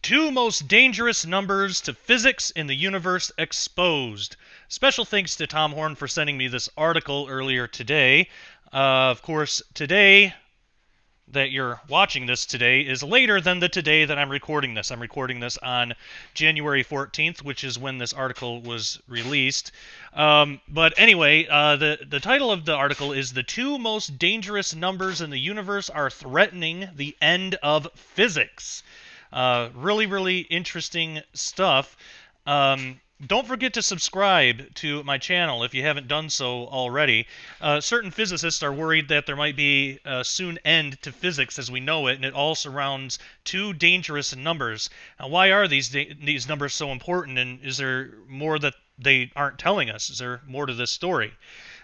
Two most dangerous numbers to physics in the universe exposed. Special thanks to Tom Horn for sending me this article earlier today. Of course, today that you're watching this today is later than the today that I'm recording this. I'm recording this on January 14th, which is when this article was released. But anyway, the title of the article is "The Two Most Dangerous Numbers in the Universe Are Threatening the End of Physics." Really interesting stuff. Don't forget to subscribe to my channel if you haven't done so already. Certain physicists are worried that there might be a soon end to physics as we know it, and it all surrounds two dangerous numbers. Now, why are these numbers so important, and is there more that they aren't telling us? Is there more to this story?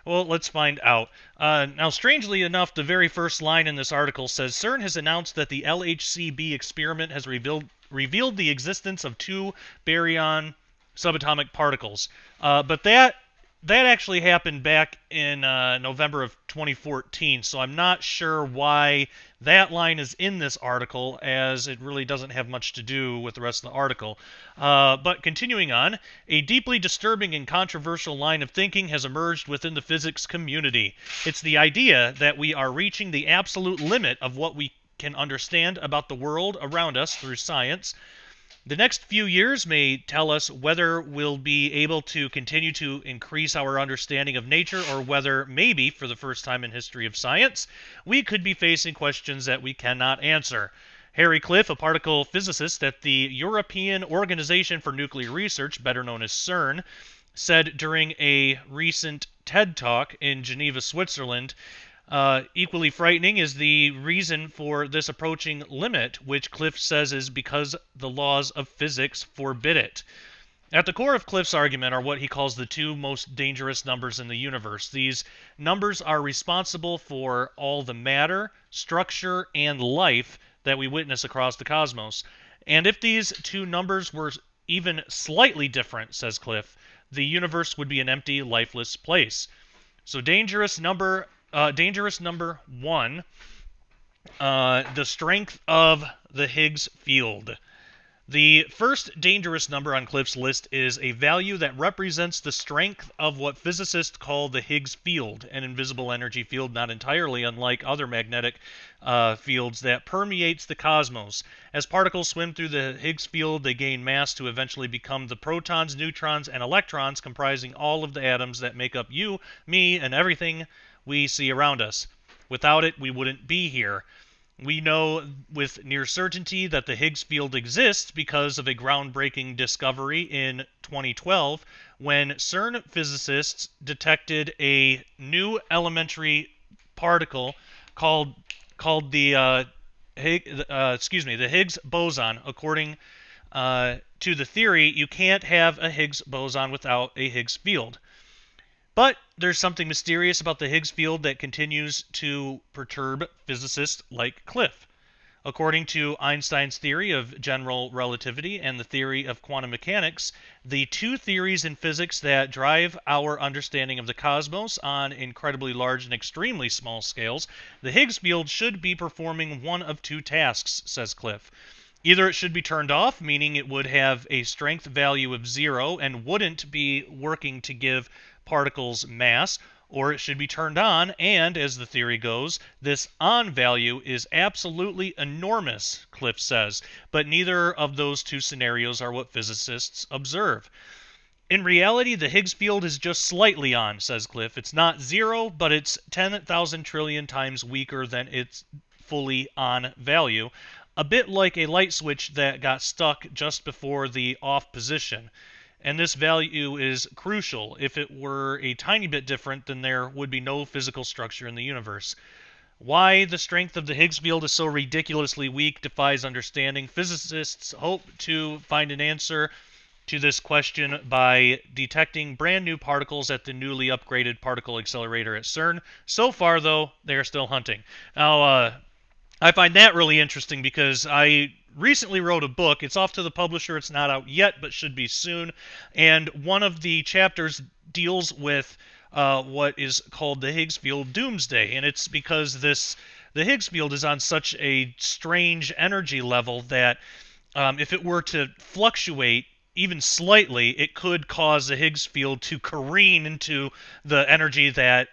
Well, let's find out. Now, strangely enough, the very first line in this article says, CERN has announced that the LHCb experiment has revealed the existence of two baryon subatomic particles. But that actually happened back in November of 2014, so I'm not sure why that line is in this article, as it really doesn't have much to do with the rest of the article. But continuing on, a deeply disturbing and controversial line of thinking has emerged within the physics community. It's the idea that we are reaching the absolute limit of what we can understand about the world around us through science. The next few years may tell us whether we'll be able to continue to increase our understanding of nature, or whether, maybe for the first time in history of science, we could be facing questions that we cannot answer. Harry Cliff, a particle physicist at the European Organization for Nuclear Research, better known as CERN, said during a recent TED Talk in Geneva, Switzerland, equally frightening is the reason for this approaching limit, which Cliff says is because the laws of physics forbid it. At the core of Cliff's argument are what he calls the two most dangerous numbers in the universe. These numbers are responsible for all the matter, structure, and life that we witness across the cosmos. And if these two numbers were even slightly different, says Cliff, the universe would be an empty, lifeless place. So dangerous number one, the strength of the Higgs field. The first dangerous number on Cliff's list is a value that represents the strength of what physicists call the Higgs field, an invisible energy field not entirely unlike other magnetic fields that permeates the cosmos. As particles swim through the Higgs field, they gain mass to eventually become the protons, neutrons, and electrons comprising all of the atoms that make up you, me, and everything we see around us. Without it, we wouldn't be here. We know with near certainty that the Higgs field exists because of a groundbreaking discovery in 2012 when CERN physicists detected a new elementary particle called the Higgs boson. According to the theory, you can't have a Higgs boson without a Higgs field. But there's something mysterious about the Higgs field that continues to perturb physicists like Cliff. According to Einstein's theory of general relativity and the theory of quantum mechanics, the two theories in physics that drive our understanding of the cosmos on incredibly large and extremely small scales, the Higgs field should be performing one of two tasks, says Cliff. Either it should be turned off, meaning it would have a strength value of 0 and wouldn't be working to give particles mass, or it should be turned on, and, as the theory goes, this on value is absolutely enormous, Cliff says, but neither of those two scenarios are what physicists observe. In reality, the Higgs field is just slightly on, says Cliff. It's not 0, but it's 10,000 trillion times weaker than its fully on value, a bit like a light switch that got stuck just before the off position. And this value is crucial. If it were a tiny bit different, then there would be no physical structure in the universe. Why the strength of the Higgs field is so ridiculously weak defies understanding. Physicists hope to find an answer to this question by detecting brand new particles at the newly upgraded particle accelerator at CERN. So far, though, they are still hunting. Now, I find that really interesting because I recently wrote a book. It's off to the publisher. It's not out yet, but should be soon. And one of the chapters deals with what is called the Higgs field doomsday. And it's because the Higgs field is on such a strange energy level that if it were to fluctuate even slightly, it could cause the Higgs field to careen into the energy that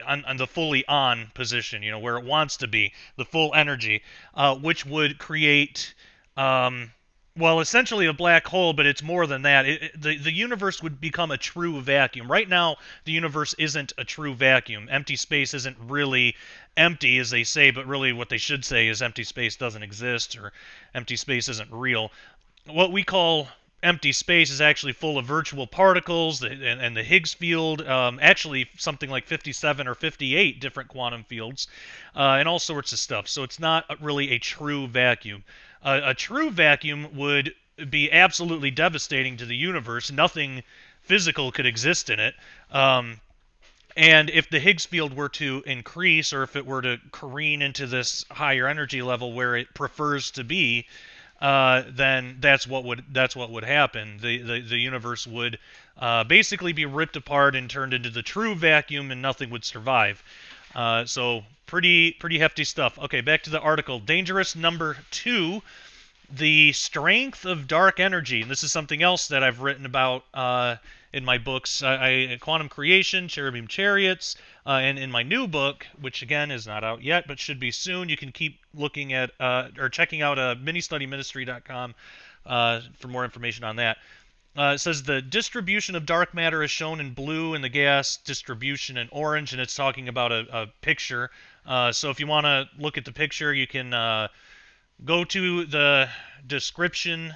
on the fully on position, where it wants to be, the full energy, which would create, well, essentially a black hole, but it's more than that. The universe would become a true vacuum. Right now, the universe isn't a true vacuum. Empty space isn't really empty, as they say, but really what they should say is empty space doesn't exist, or empty space isn't real. What we call empty space is actually full of virtual particles, and the Higgs field, actually something like 57 or 58 different quantum fields, and all sorts of stuff. So it's not really a true vacuum. A true vacuum would be absolutely devastating to the universe. Nothing physical could exist in it. And if the Higgs field were to increase, or if it were to careen into this higher energy level where it prefers to be, then that's what would happen. The universe would basically be ripped apart and turned into the true vacuum, and nothing would survive. So pretty hefty stuff. Okay, back to the article. Dangerous number 2, the strength of dark energy. And this is something else that I've written about in my books, Quantum Creation, Cherubim Chariots, and in my new book, which again is not out yet but should be soon. You can keep looking at or checking out ministudyministry.com for more information on that. It says the distribution of dark matter is shown in blue and the gas distribution in orange, and it's talking about a picture. So if you want to look at the picture, you can go to the description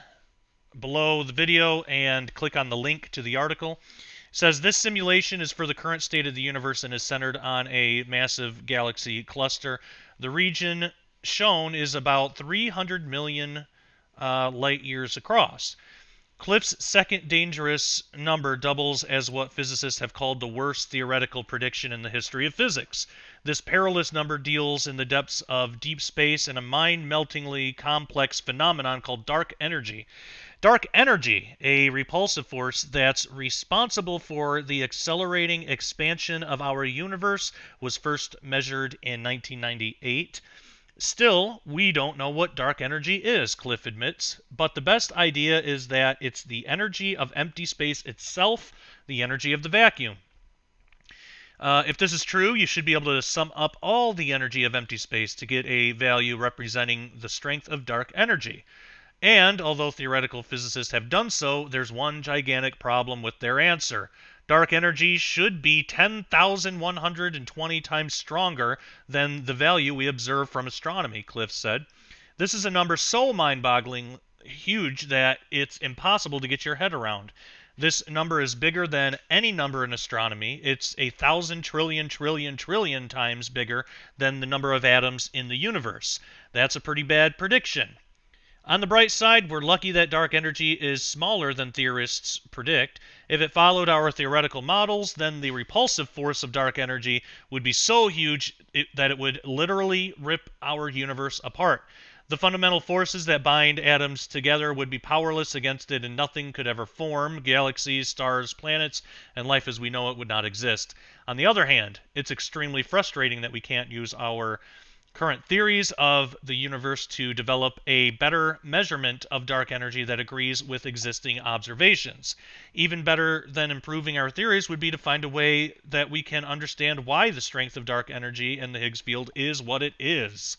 below the video and click on the link to the article. It says this simulation is for the current state of the universe and is centered on a massive galaxy cluster. The region shown is about 300 million light years across. Cliff's second dangerous number doubles as what physicists have called the worst theoretical prediction in the history of physics. This perilous number deals in the depths of deep space and a mind-meltingly complex phenomenon called dark energy. Dark energy, a repulsive force that's responsible for the accelerating expansion of our universe, was first measured in 1998. Still, we don't know what dark energy is, Cliff admits, but the best idea is that it's the energy of empty space itself, the energy of the vacuum. If this is true, you should be able to sum up all the energy of empty space to get a value representing the strength of dark energy. And, although theoretical physicists have done so, there's one gigantic problem with their answer. Dark energy should be 10,120 times stronger than the value we observe from astronomy, Cliff said. This is a number so mind-boggling huge that it's impossible to get your head around. This number is bigger than any number in astronomy. It's 1,000 trillion times bigger than the number of atoms in the universe. That's a pretty bad prediction. On the bright side, we're lucky that dark energy is smaller than theorists predict. If it followed our theoretical models, then the repulsive force of dark energy would be so huge that it would literally rip our universe apart. The fundamental forces that bind atoms together would be powerless against it, and nothing could ever form. Galaxies, stars, planets, and life as we know it would not exist. On the other hand, it's extremely frustrating that we can't use our current theories of the universe to develop a better measurement of dark energy that agrees with existing observations. Even better than improving our theories would be to find a way that we can understand why the strength of dark energy in the Higgs field is what it is.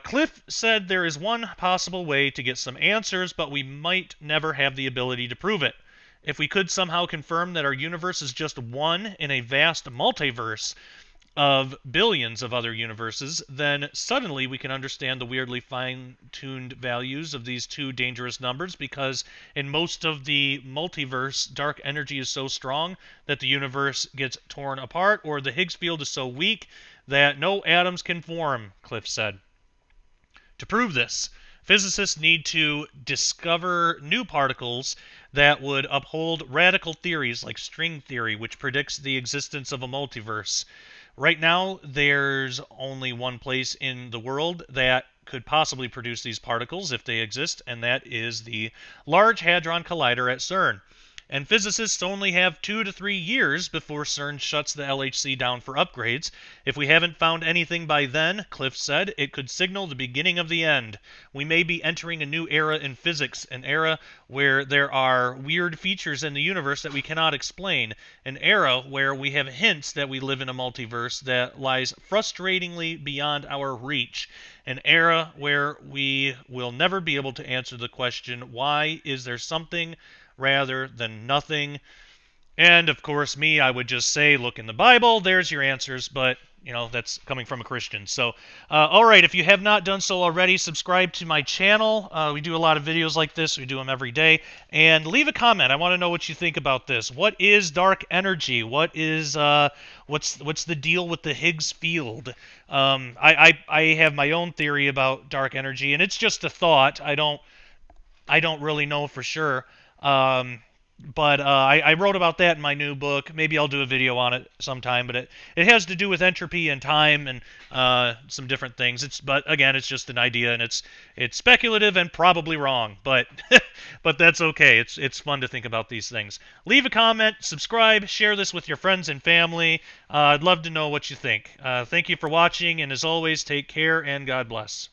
Cliff said there is one possible way to get some answers, but we might never have the ability to prove it. If we could somehow confirm that our universe is just one in a vast multiverse of billions of other universes, then suddenly we can understand the weirdly fine-tuned values of these two dangerous numbers, because in most of the multiverse, dark energy is so strong that the universe gets torn apart, or the Higgs field is so weak that no atoms can form, Cliff said. To prove this, physicists need to discover new particles that would uphold radical theories like string theory, which predicts the existence of a multiverse. Right now, there's only one place in the world that could possibly produce these particles if they exist, and that is the Large Hadron Collider at CERN. and physicists only have 2 to 3 years before CERN shuts the LHC down for upgrades. If we haven't found anything by then, Cliff said, it could signal the beginning of the end. We may be entering a new era in physics, an era where there are weird features in the universe that we cannot explain, an era where we have hints that we live in a multiverse that lies frustratingly beyond our reach, an era where we will never be able to answer the question, why is there something rather than nothing? And of course, me, I would just say, look in the Bible, there's your answers, but that's coming from a Christian. So, all right, if you have not done so already, subscribe to my channel. We do a lot of videos like this. We do them every day. And leave a comment. I want to know what you think about this. What is dark energy? What is what's the deal with the Higgs field? I have my own theory about dark energy, and it's just a thought. I don't really know for sure. But I wrote about that in my new book. Maybe I'll do a video on it sometime. But it has to do with entropy and time and some different things. But again, it's just an idea, and it's speculative and probably wrong. But but that's okay. It's fun to think about these things. Leave a comment, subscribe, share this with your friends and family. I'd love to know what you think. Thank you for watching, and as always, take care and God bless.